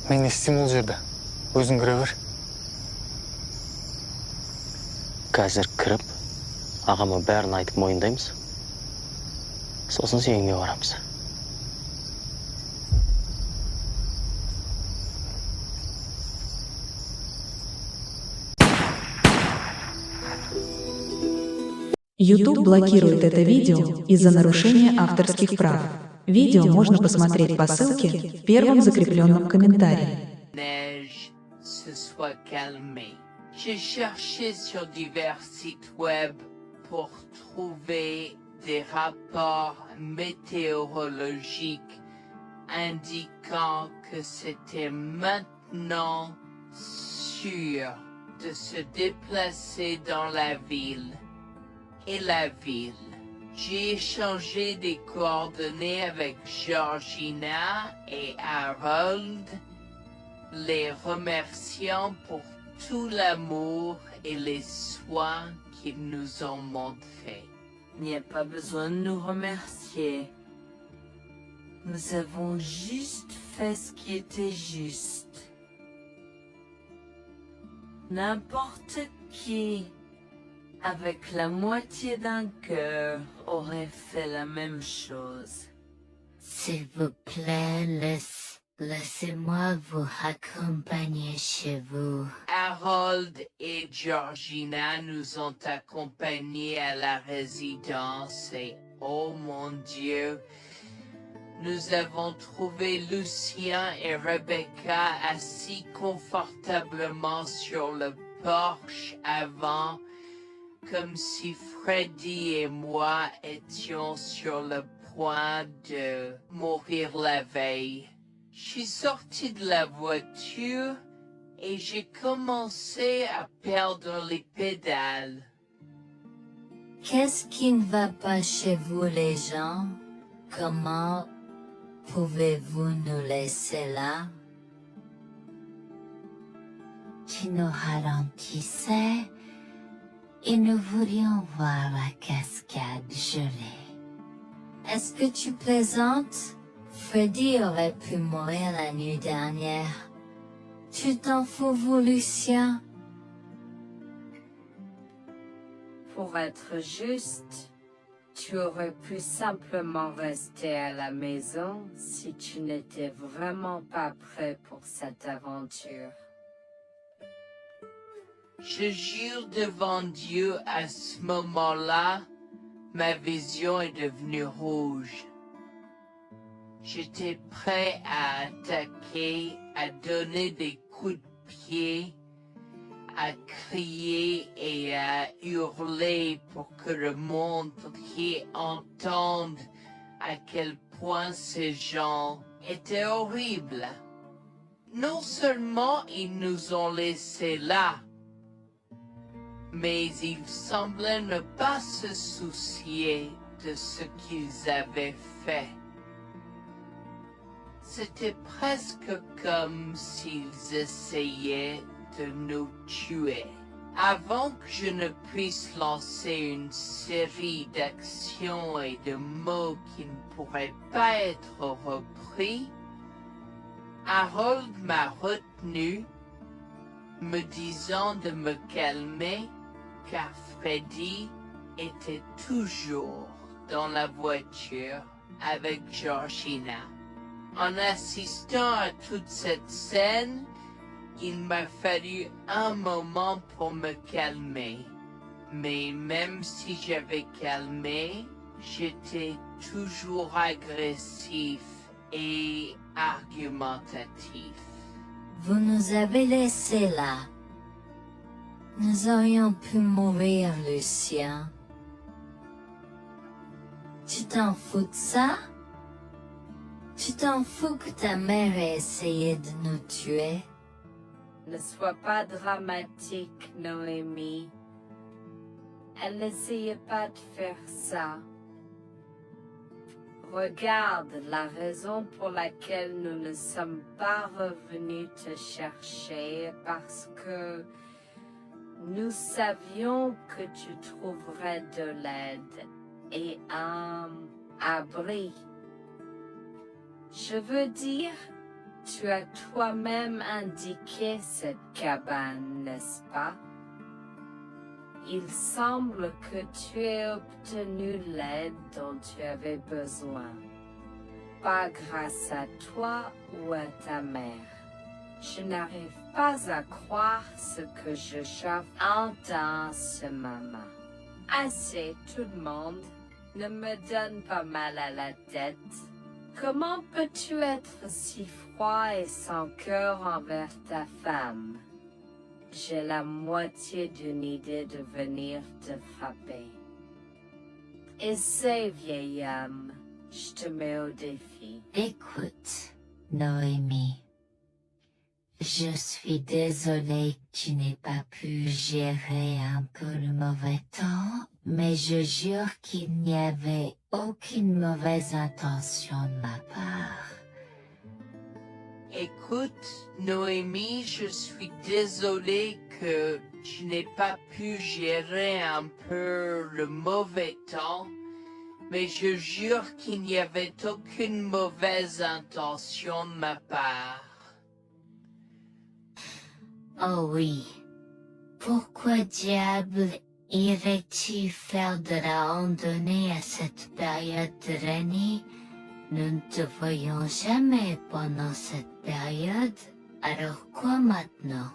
Мен не істеймін ол жерде? Өзің кіре бер. Қазір кіріп, ағама бәрін айтып мойындаймыз. Сосын сеніңе барамыз. YouTube блокирует это видео из-за нарушения авторских прав. Видео можно посмотреть по ссылке в первом закрепленном комментарии. Neige se soit calmée. J'ai cherché sur divers sites web pour trouver des rapports météorologiques indiquant que c'était maintenant sûr de se déplacer dans la ville. Et la ville. J'ai échangé des coordonnées avec Georgina et Harold, les remerciant pour tout l'amour et les soins qu'ils nous ont montrés. Il n'y a pas besoin de nous remercier. Nous avons juste fait ce qui était juste. N'importe qui, avec la moitié d'un cœur, aurait fait la même chose. S'il vous plaît, laissez-moi vous accompagner chez vous. Harold et Georgina nous ont accompagnés à la résidence et, oh mon Dieu, nous avons trouvé Lucien et Rebecca assis confortablement sur le porche avant, comme si Freddy et moi étions sur le point de mourir la veille. Je suis sorti de la voiture et j'ai commencé à perdre les pédales. Qu'est-ce qui ne va pas chez vous, les gens? Comment pouvez-vous nous laisser là? Tu nous ralentissais et nous voulions voir la cascade gelée. Est-ce que tu plaisantes? Freddy aurait pu mourir la nuit dernière. Tu t'en fous, vous, Lucien? Pour être juste, tu aurais pu simplement rester à la maison si tu n'étais vraiment pas prêt pour cette aventure. Je jure devant Dieu, à ce moment-là, ma vision est devenue rouge. J'étais prêt à attaquer, à donner des coups de pied, à crier et à hurler pour que le monde entier entende à quel point ces gens étaient horribles. Non seulement ils nous ont laissés là, mais ils semblaient ne pas se soucier de ce qu'ils avaient fait. C'était presque comme s'ils essayaient de nous tuer. Avant que je ne puisse lancer une série d'actions et de mots qui ne pourraient pas être repris, Harold m'a retenu, me disant de me calmer, car Freddy était toujours dans la voiture avec Georgina. En assistant à toute cette scène, il m'a fallu un moment pour me calmer. Mais même si j'avais calmé, j'étais toujours agressif et argumentatif. Vous nous avez laissés là. Nous aurions pu mourir, Lucien. Tu t'en fous de ça? Tu t'en fous que ta mère ait essayé de nous tuer? Ne sois pas dramatique, Noémie. Elle n'essayait pas de faire ça. Regarde la raison pour laquelle nous ne sommes pas revenus te chercher, parce que nous savions que tu trouverais de l'aide et un abri. Je veux dire, Tu as toi-même indiqué cette cabane, n'est-ce pas? Il semble que tu aies obtenu l'aide dont tu avais besoin. Pas grâce à toi ou à ta mère. Je n'arrive pas à croire ce que je entends ce moment. Assez, tout le monde. Ne me donne pas mal à la tête. Comment peux-tu être si froid et sans cœur envers ta femme? J'ai la moitié d'une idée de venir te frapper. Essaie, vieil homme. Je te mets au défi. Écoute, Noémie. Je suis désolée que tu n'aies pas pu gérer un peu le mauvais temps, mais je jure qu'il n'y avait aucune mauvaise intention de ma part. Écoute, Noémie, je suis désolée que je n'ai pas pu gérer un peu le mauvais temps, mais je jure qu'il n'y avait aucune mauvaise intention de ma part. Oh oui. Pourquoi diable irais-tu faire de la randonnée à cette période de l'année? Nous ne te voyons jamais pendant cette période, alors quoi maintenant?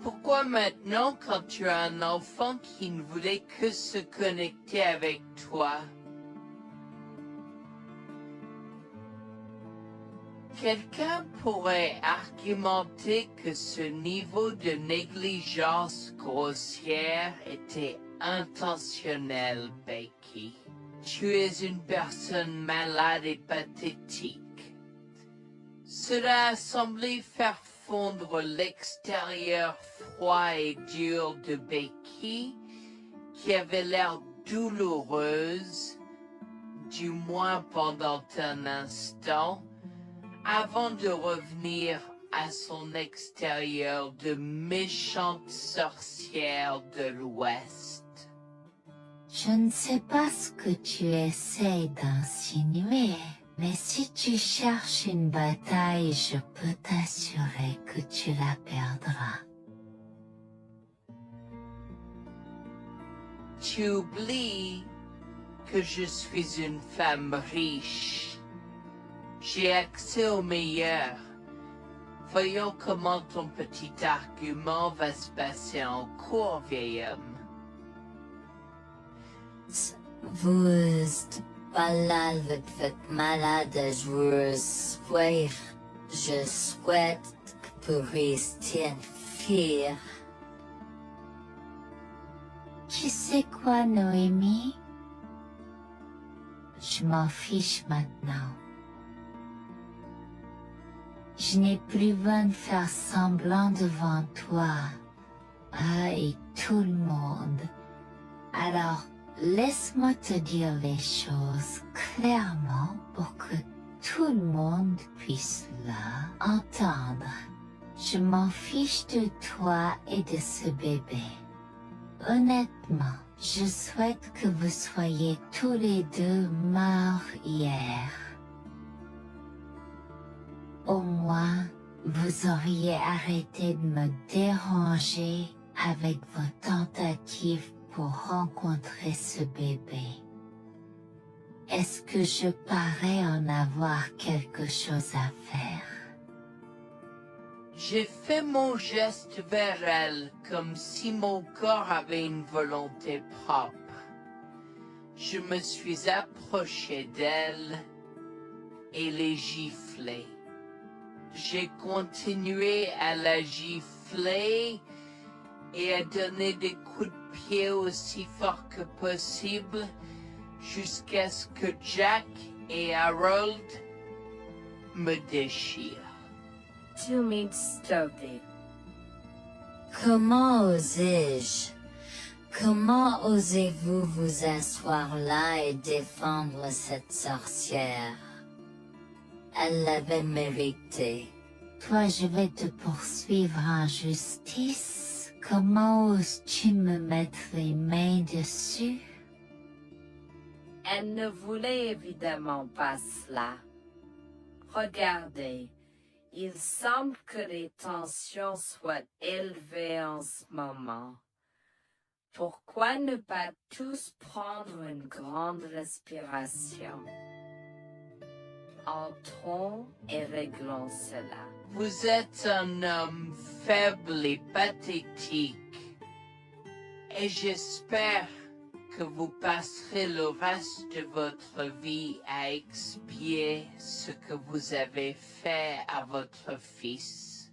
Pourquoi maintenant quand tu as un enfant qui ne voulait que se connecter avec toi? Quelqu'un pourrait argumenter que ce niveau de négligence grossière était intentionnel, Becky. Tu es une personne malade et pathétique. Cela a semblé faire fondre l'extérieur froid et dur de Becky, qui avait l'air douloureuse, du moins pendant un instant, avant de revenir à son extérieur de méchante sorcière de l'Ouest. Je ne sais pas ce que tu essaies d'insinuer, mais si tu cherches une bataille, je peux t'assurer que tu la perdras. Tu oublies que je suis une femme riche. J'ai accès au meilleur. Voyons comment ton petit argument va se passer en cours, vieil homme. Vous êtes malade avec votre malade, je souhaite que vous restiez fiers. Tu sais quoi, Noémie? Je m'en fiche maintenant. Je n'ai plus besoin de faire semblant devant toi et tout le monde. Alors, laisse-moi te dire les choses clairement pour que tout le monde puisse entendre. Je m'en fiche de toi et de ce bébé. Honnêtement, je souhaite que vous soyez tous les deux morts hier. Au moins, vous auriez arrêté de me déranger avec vos tentatives pour rencontrer ce bébé. Est-ce que je parais en avoir quelque chose à faire? J'ai fait mon geste vers elle comme si mon corps avait une volonté propre. Je me suis approché d'elle et l'ai giflée. J'ai continué à la gifler et à donner des coups de pied aussi fort que possible jusqu'à ce que Jack et Harold me déchirent. Tu m'instaudes. Comment osais-je? Comment osez-vous vous asseoir là et défendre cette sorcière? Elle l'avait mérité. Toi, je vais te poursuivre en justice. Comment oses-tu me mettre les mains dessus? Elle ne voulait évidemment pas cela. Regardez, il semble que les tensions soient élevées en ce moment. Pourquoi ne pas tous prendre une grande respiration? Entrons et réglons cela. Vous êtes un homme faible et pathétique. Et j'espère que vous passerez le reste de votre vie à expier ce que vous avez fait à votre fils.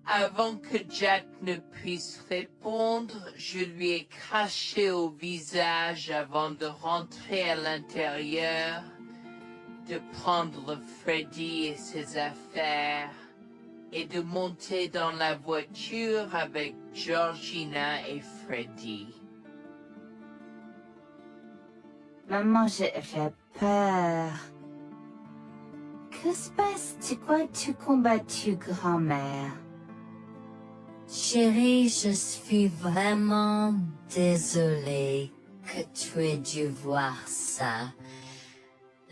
Avant que Jack ne puisse répondre, je lui ai craché au visage avant de rentrer à l'intérieur, de prendre Freddy et ses affaires, et de monter dans la voiture avec Georgina et Freddy. Maman, j'ai peur. Que se passe-t-il? Pourquoi tu combattu, grand-mère? Chérie, je suis vraiment désolée que tu aies dû voir ça.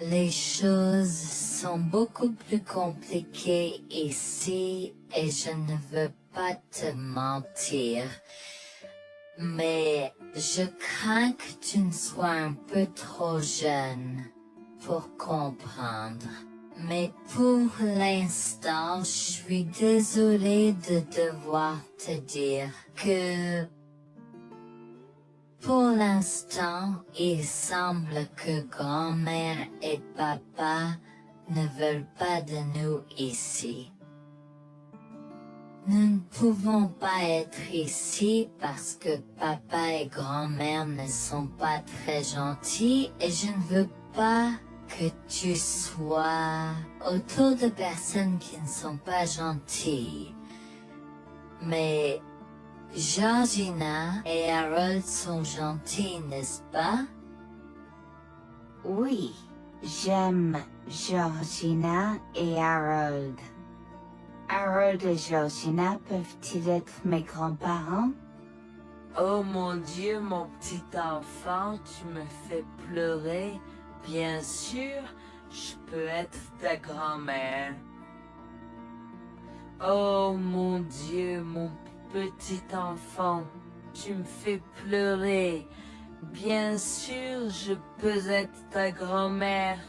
Les choses sont beaucoup plus compliquées ici et je ne veux pas te mentir. Mais je crains que tu ne sois un peu trop jeune pour comprendre. Mais pour l'instant, je suis désolée de devoir te dire que pour l'instant, il semble que grand-mère et papa ne veulent pas de nous ici. Nous ne pouvons pas être ici parce que papa et grand-mère ne sont pas très gentils et je ne veux pas que tu sois autour de personnes qui ne sont pas gentilles. Mais Georgina et Harold sont gentils, n'est-ce pas? Oui, j'aime Georgina et Harold. Harold et Georgina peuvent-ils être mes grands-parents? Oh mon Dieu, mon petit enfant, tu me fais pleurer. Bien sûr, je peux être ta grand-mère. Oh mon Dieu, mon petit enfant, tu me fais pleurer. Bien sûr, je peux être ta grand-mère.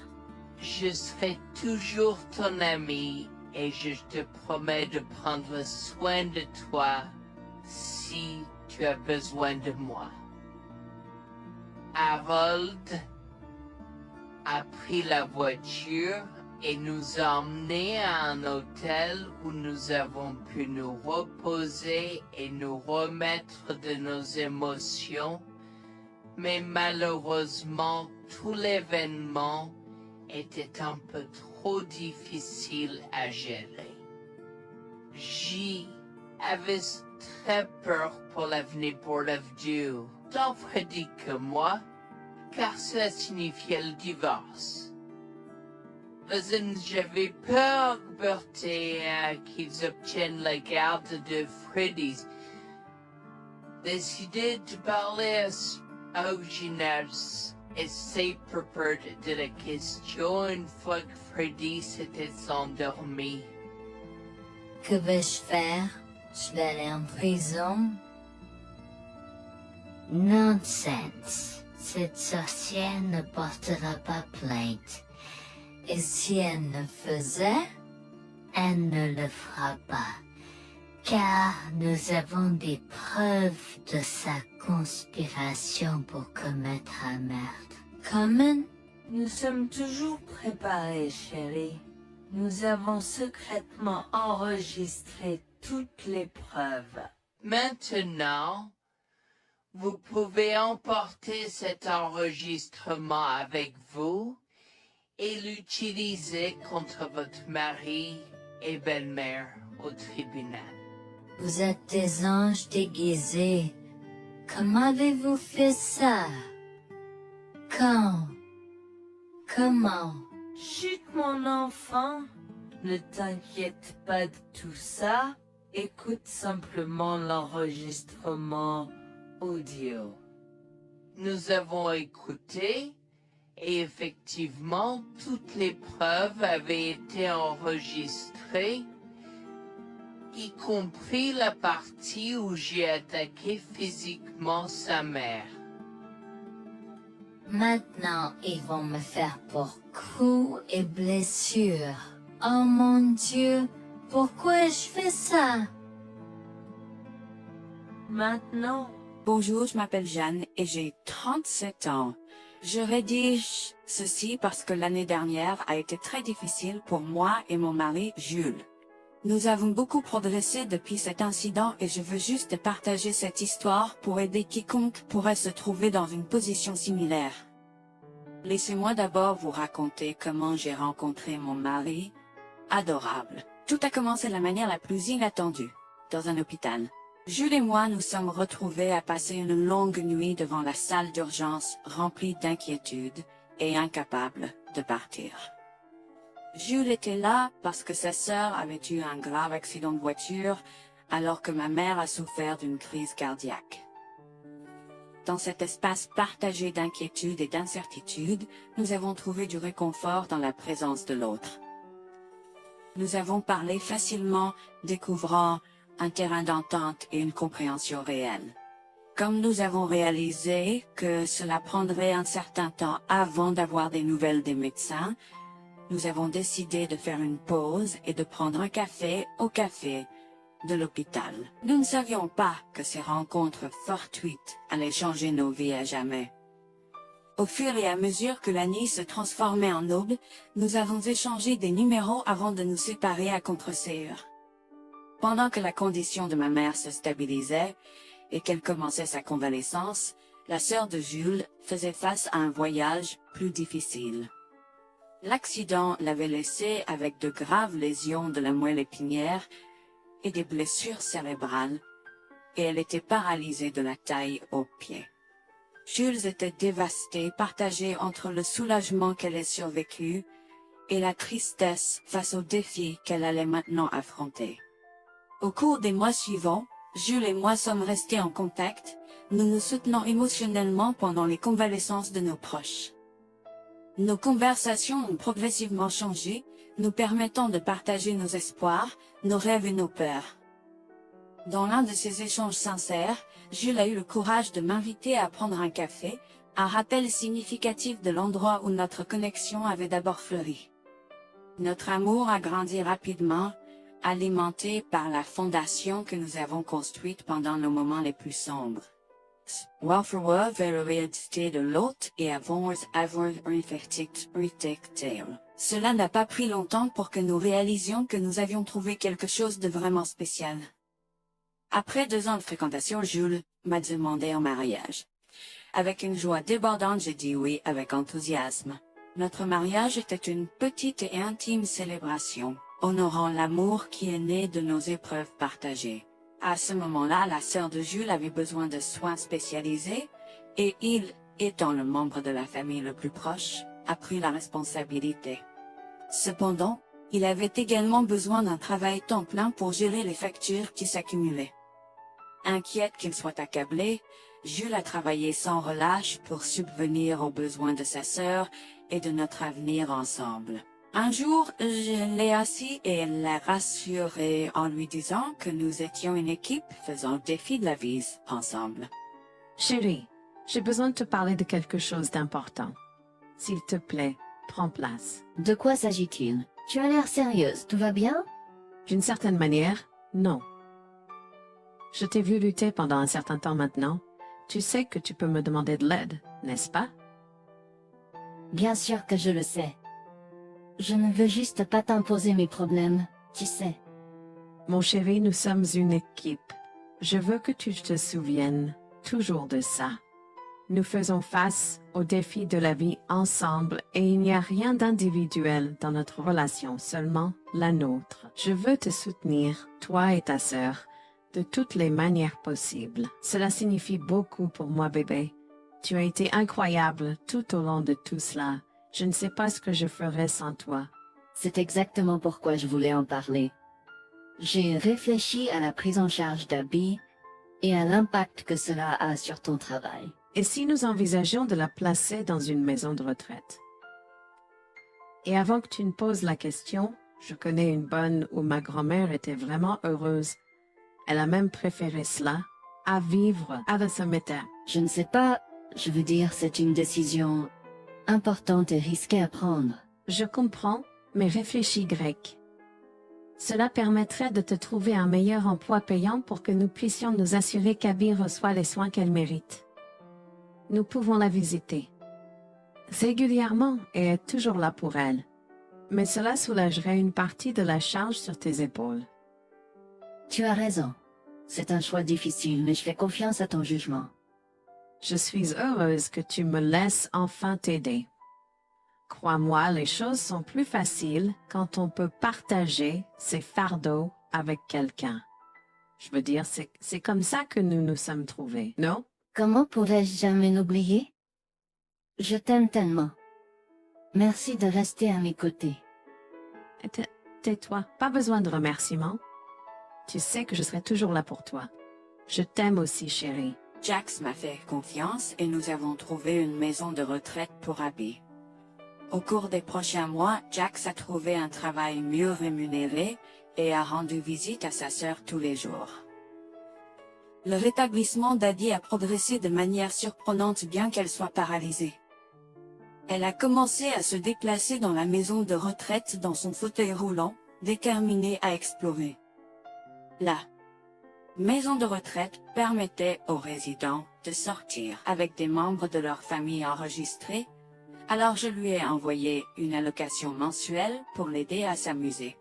Je serai toujours ton ami et je te promets de prendre soin de toi si tu as besoin de moi. Harold a pris la voiture et nous a emmenés à un hôtel où nous avons pu nous reposer et nous remettre de nos émotions, mais malheureusement tout l'événement était un peu trop difficile à gérer. J'y avais très peur pour l'avenir Board of Dew, tant Freddy que moi, car cela signifiait le divorce. Mais j'avais peur, Bertie, qu'ils obtiennent la garde de Freddy. Décidé de parler au gymnase et ses propos de la question une fois que Freddy s'était endormi. Que vais-je faire? Je vais aller en prison? Nonsense. Cette sorcière ne portera pas plainte. Et si elle le faisait, elle ne le fera pas. Car nous avons des preuves de sa conspiration pour commettre un meurtre. Comment? Nous sommes toujours préparés, chérie. Nous avons secrètement enregistré toutes les preuves. Maintenant, vous pouvez emporter cet enregistrement avec vous et l'utiliser contre votre mari et belle-mère au tribunal. Vous êtes des anges déguisés. Comment avez-vous fait ça? Quand? Comment? Chut, mon enfant, ne t'inquiète pas de tout ça. Écoute simplement l'enregistrement audio. Nous avons écouté Et effectivement, toutes les preuves avaient été enregistrées, y compris la partie où j'ai attaqué physiquement sa mère. Maintenant, ils vont me faire pour coups et blessures. Oh mon Dieu, pourquoi je fais ça? Maintenant. Bonjour, je m'appelle Jeanne et j'ai 37 ans. Je rédige ceci parce que l'année dernière a été très difficile pour moi et mon mari Jules. Nous avons beaucoup progressé depuis cet incident et je veux juste partager cette histoire pour aider quiconque pourrait se trouver dans une position similaire. Laissez-moi d'abord vous raconter comment j'ai rencontré mon mari, adorable. Tout a commencé de la manière la plus inattendue, dans un hôpital. Jules et moi nous sommes retrouvés à passer une longue nuit devant la salle d'urgence remplie d'inquiétude et incapables de partir. Jules était là parce que sa sœur avait eu un grave accident de voiture alors que ma mère a souffert d'une crise cardiaque. Dans cet espace partagé d'inquiétude et d'incertitude, nous avons trouvé du réconfort dans la présence de l'autre. Nous avons parlé facilement, découvrant un terrain d'entente et une compréhension réelle. Comme nous avons réalisé que cela prendrait un certain temps avant d'avoir des nouvelles des médecins, nous avons décidé de faire une pause et de prendre un café au café de l'hôpital. Nous ne savions pas que ces rencontres fortuites allaient changer nos vies à jamais. Au fur et à mesure que la nuit se transformait en aube, nous avons échangé des numéros avant de nous séparer à contre-sœur. Pendant que la condition de ma mère se stabilisait et qu'elle commençait sa convalescence, la sœur de Jules faisait face à un voyage plus difficile. L'accident l'avait laissée avec de graves lésions de la moelle épinière et des blessures cérébrales, et elle était paralysée de la taille aux pieds. Jules était dévasté, partagé entre le soulagement qu'elle ait survécu et la tristesse face aux défis qu'elle allait maintenant affronter. Au cours des mois suivants, Jules et moi sommes restés en contact, nous nous soutenons émotionnellement pendant les convalescences de nos proches. Nos conversations ont progressivement changé, nous permettant de partager nos espoirs, nos rêves et nos peurs. Dans l'un de ces échanges sincères, Jules a eu le courage de m'inviter à prendre un café, un rappel significatif de l'endroit où notre connexion avait d'abord fleuri. Notre amour a grandi rapidement, alimenté par la fondation que nous avons construite pendant nos moments les plus sombres. Welfare vers l'identité de l'autre et avons avoir réfléchi. Cela n'a pas pris longtemps pour que nous réalisions que nous avions trouvé quelque chose de vraiment spécial. Après 2 ans de fréquentation, Jules m'a demandé en mariage. Avec une joie débordante, j'ai dit oui avec enthousiasme. Notre mariage était une petite et intime célébration, honorant l'amour qui est né de nos épreuves partagées. À ce moment-là, la sœur de Jules avait besoin de soins spécialisés, et il, étant le membre de la famille le plus proche, a pris la responsabilité. Cependant, il avait également besoin d'un travail temps plein pour gérer les factures qui s'accumulaient. Inquiète qu'il soit accablé, Jules a travaillé sans relâche pour subvenir aux besoins de sa sœur et de notre avenir ensemble. Un jour, je l'ai assis et l'ai rassuré en lui disant que nous étions une équipe faisant le défi de la vie ensemble. Chérie, j'ai besoin de te parler de quelque chose d'important. S'il te plaît, prends place. De quoi s'agit-il? Tu as l'air sérieuse, tout va bien? D'une certaine manière, non. Je t'ai vu lutter pendant un certain temps maintenant. Tu sais que tu peux me demander de l'aide, n'est-ce pas? Bien sûr que je le sais. Je ne veux juste pas t'imposer mes problèmes, tu sais. Mon chéri, nous sommes une équipe. Je veux que tu te souviennes toujours de ça. Nous faisons face aux défis de la vie ensemble et il n'y a rien d'individuel dans notre relation, seulement la nôtre. Je veux te soutenir, toi et ta sœur, de toutes les manières possibles. Cela signifie beaucoup pour moi, bébé. Tu as été incroyable tout au long de tout cela. Je ne sais pas ce que je ferais sans toi. C'est exactement pourquoi je voulais en parler. J'ai réfléchi à la prise en charge d'Abby et à l'impact que cela a sur ton travail. Et si nous envisageons de la placer dans une maison de retraite? Et avant que tu ne poses la question, je connais une bonne où ma grand-mère était vraiment heureuse. Elle a même préféré cela à vivre à la cimetière. Je ne sais pas, je veux dire, c'est une décision importante et risquée à prendre. Je comprends, mais réfléchis grec. Cela permettrait de te trouver un meilleur emploi payant pour que nous puissions nous assurer qu'Abby reçoit les soins qu'elle mérite. Nous pouvons la visiter régulièrement et être toujours là pour elle. Mais cela soulagerait une partie de la charge sur tes épaules. Tu as raison. C'est un choix difficile, mais je fais confiance à ton jugement. Je suis heureuse que tu me laisses enfin t'aider. Crois-moi, les choses sont plus faciles quand on peut partager ses fardeaux avec quelqu'un. Je veux dire, c'est comme ça que nous nous sommes trouvés, non? Comment pourrais-je jamais l'oublier? Je t'aime tellement. Merci de rester à mes côtés. Tais-toi, pas besoin de remerciements. Tu sais que je serai toujours là pour toi. Je t'aime aussi, chérie. Jax m'a fait confiance et nous avons trouvé une maison de retraite pour Abby. Au cours des prochains mois, Jax a trouvé un travail mieux rémunéré et a rendu visite à sa sœur tous les jours. Le rétablissement d'Abby a progressé de manière surprenante bien qu'elle soit paralysée. Elle a commencé à se déplacer dans la maison de retraite dans son fauteuil roulant, déterminée à explorer. La maison de retraite permettait aux résidents de sortir avec des membres de leur famille enregistrés, alors je lui ai envoyé une allocation mensuelle pour l'aider à s'amuser.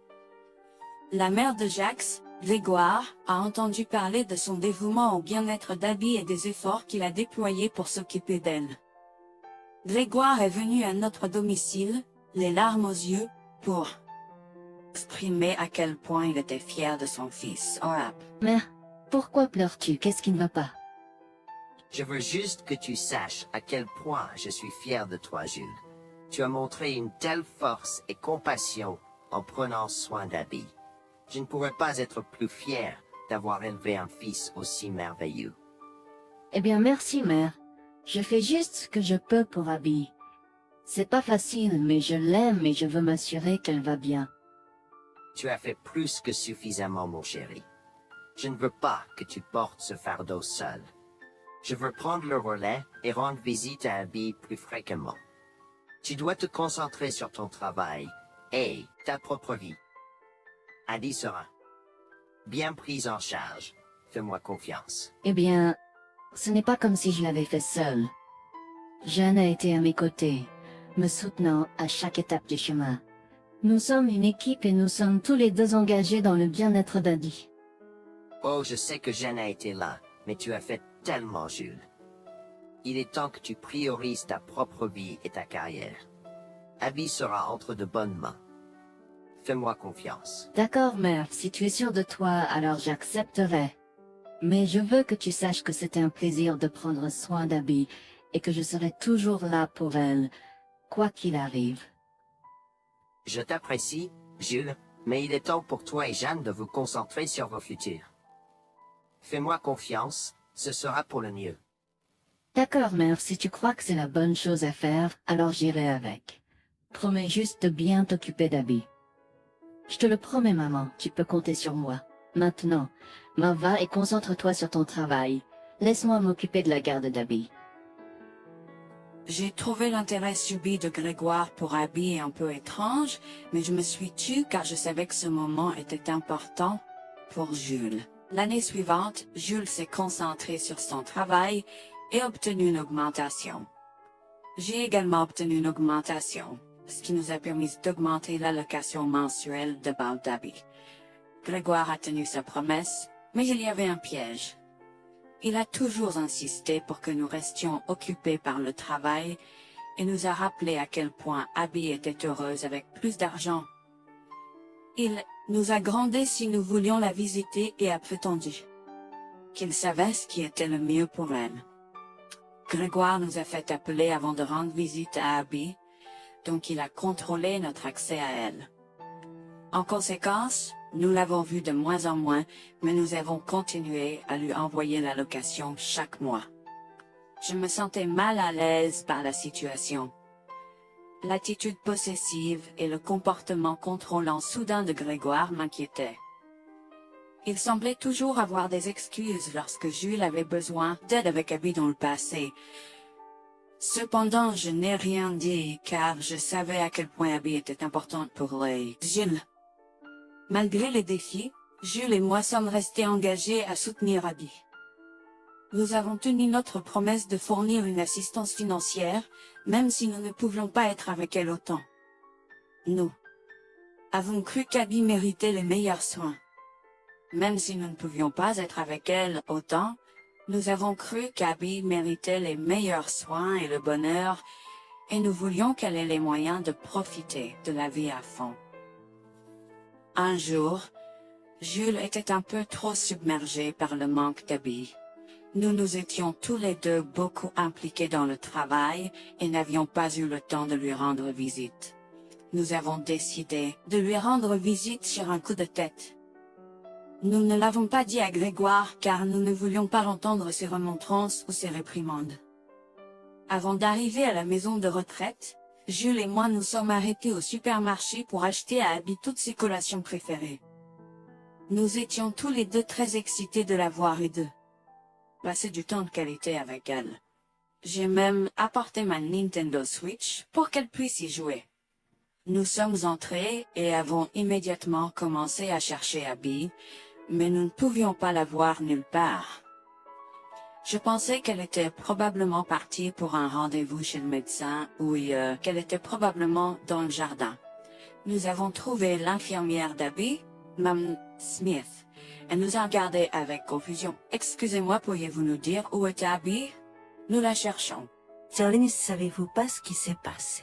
La mère de Jax, Grégoire, a entendu parler de son dévouement au bien-être d'Abby et des efforts qu'il a déployés pour s'occuper d'elle. Grégoire est venu à notre domicile, les larmes aux yeux, pour exprimer à quel point il était fier de son fils, Orap. Mère, pourquoi pleures-tu? Qu'est-ce qui ne va pas? Je veux juste que tu saches à quel point je suis fier de toi, Jules. Tu as montré une telle force et compassion en prenant soin d'Abby. Je ne pourrais pas être plus fier d'avoir élevé un fils aussi merveilleux. Eh bien, merci, mère. Je fais juste ce que je peux pour Abby. C'est pas facile, mais je l'aime et je veux m'assurer qu'elle va bien. Tu as fait plus que suffisamment, mon chéri. Je ne veux pas que tu portes ce fardeau seul. Je veux prendre le relais et rendre visite à Abby plus fréquemment. Tu dois te concentrer sur ton travail et ta propre vie. Abby sera bien prise en charge. Fais-moi confiance. Eh bien, ce n'est pas comme si je l'avais fait seule. Jeanne a été à mes côtés, me soutenant à chaque étape du chemin. Nous sommes une équipe et nous sommes tous les deux engagés dans le bien-être d'Abby. Oh, je sais que Jeanne a été là, mais tu as fait tellement, Jules. Il est temps que tu priorises ta propre vie et ta carrière. Abby sera entre de bonnes mains. Fais-moi confiance. D'accord, mère, si tu es sûre de toi, alors j'accepterai. Mais je veux que tu saches que c'était un plaisir de prendre soin d'Abby et que je serai toujours là pour elle, quoi qu'il arrive. Je t'apprécie, Jules, mais il est temps pour toi et Jeanne de vous concentrer sur vos futurs. Fais-moi confiance, ce sera pour le mieux. D'accord, mère, si tu crois que c'est la bonne chose à faire, alors j'irai avec. Promets juste de bien t'occuper d'Abby. Je te le promets, maman, tu peux compter sur moi. Maintenant, m'en va et concentre-toi sur ton travail. Laisse-moi m'occuper de la garde d'Abby. J'ai trouvé l'intérêt subi de Grégoire pour Abby un peu étrange, mais je me suis tue car je savais que ce moment était important pour Jules. L'année suivante, Jules s'est concentré sur son travail et obtenu une augmentation. J'ai également obtenu une augmentation, ce qui nous a permis d'augmenter l'allocation mensuelle de base d'Abby. Grégoire a tenu sa promesse, mais il y avait un piège. Il a toujours insisté pour que nous restions occupés par le travail et nous a rappelé à quel point Abby était heureuse avec plus d'argent. Il nous a grondé si nous voulions la visiter et a prétendu qu'il savait ce qui était le mieux pour elle. Grégoire nous a fait appeler avant de rendre visite à Abby, donc il a contrôlé notre accès à elle. En conséquence, nous l'avons vue de moins en moins, mais nous avons continué à lui envoyer l'allocation chaque mois. Je me sentais mal à l'aise par la situation. L'attitude possessive et le comportement contrôlant soudain de Grégoire m'inquiétaient. Il semblait toujours avoir des excuses lorsque Jules avait besoin d'aide avec Abby dans le passé. Cependant, je n'ai rien dit car je savais à quel point Abby était importante pour les Jules. Malgré les défis, Jules et moi sommes restés engagés à soutenir Abby. Nous avons tenu notre promesse de fournir une assistance financière, même si nous ne pouvions pas être avec elle autant. Nous avons cru qu'Abby méritait les meilleurs soins. Même si nous ne pouvions pas être avec elle autant, nous avons cru qu'Abby méritait les meilleurs soins et le bonheur, et nous voulions qu'elle ait les moyens de profiter de la vie à fond. Un jour, Jules était un peu trop submergé par le manque d'Abby. Nous nous étions tous les deux beaucoup impliqués dans le travail et n'avions pas eu le temps de lui rendre visite. Nous avons décidé de lui rendre visite sur un coup de tête. Nous ne l'avons pas dit à Grégoire car nous ne voulions pas entendre ses remontrances ou ses réprimandes. Avant d'arriver à la maison de retraite, Jules et moi nous sommes arrêtés au supermarché pour acheter à Abby toutes ses collations préférées. Nous étions tous les deux très excités de la voir et de passer du temps de qualité avec elle. J'ai même apporté ma Nintendo Switch pour qu'elle puisse y jouer. Nous sommes entrés et avons immédiatement commencé à chercher Abby, mais nous ne pouvions pas la voir nulle part. Je pensais qu'elle était probablement partie pour un rendez-vous chez le médecin ou qu'elle était probablement dans le jardin. Nous avons trouvé l'infirmière d'Abby, Mme Smith. Elle nous a regardés avec confusion. « Excusez-moi, pourriez-vous nous dire où est Abby? Nous la cherchons. » Charlie, savez-vous pas ce qui s'est passé?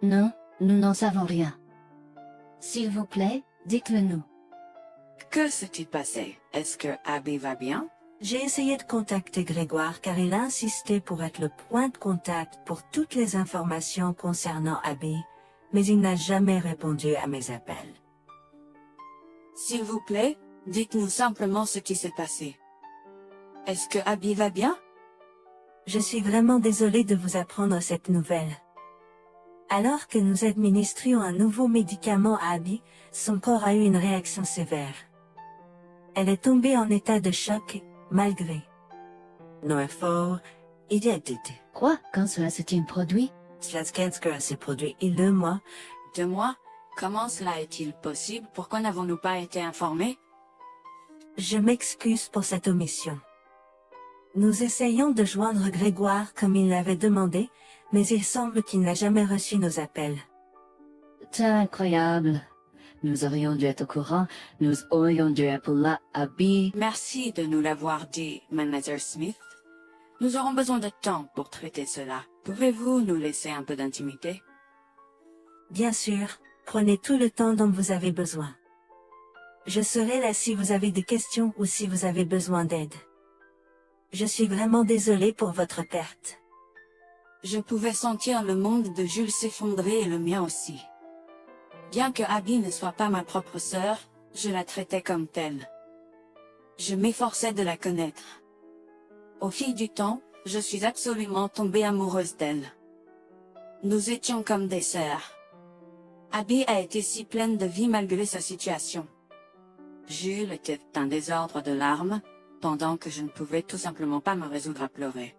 Non, nous n'en savons rien. S'il vous plaît, dites-le nous. Que s'est-il passé? Est-ce que Abby va bien? J'ai essayé de contacter Grégoire car il a insisté pour être le point de contact pour toutes les informations concernant Abby, mais il n'a jamais répondu à mes appels. S'il vous plaît, dites-nous simplement ce qui s'est passé. Est-ce que Abby va bien? Je suis vraiment désolée de vous apprendre cette nouvelle. Alors que nous administrions un nouveau médicament à Abby, son corps a eu une réaction sévère. Elle est tombée en état de choc, malgré nos efforts et d'aide. Quoi? Quand cela s'est-il produit? Cela s'est produit il y a 2 mois. 2 mois? Comment cela est-il possible? Pourquoi n'avons-nous pas été informés? Je m'excuse pour cette omission. Nous essayons de joindre Grégoire comme il l'avait demandé, mais il semble qu'il n'a jamais reçu nos appels. C'est incroyable. Nous aurions dû être au courant, nous aurions dû appeler Abby. Merci de nous l'avoir dit, Manager Smith. Nous aurons besoin de temps pour traiter cela. Pouvez-vous nous laisser un peu d'intimité? Bien sûr, prenez tout le temps dont vous avez besoin. Je serai là si vous avez des questions ou si vous avez besoin d'aide. Je suis vraiment désolée pour votre perte. Je pouvais sentir le monde de Jules s'effondrer et le mien aussi. Bien que Abby ne soit pas ma propre sœur, je la traitais comme telle. Je m'efforçais de la connaître. Au fil du temps, je suis absolument tombée amoureuse d'elle. Nous étions comme des sœurs. Abby a été si pleine de vie malgré sa situation. Jules était un désordre de larmes, pendant que je ne pouvais tout simplement pas me résoudre à pleurer.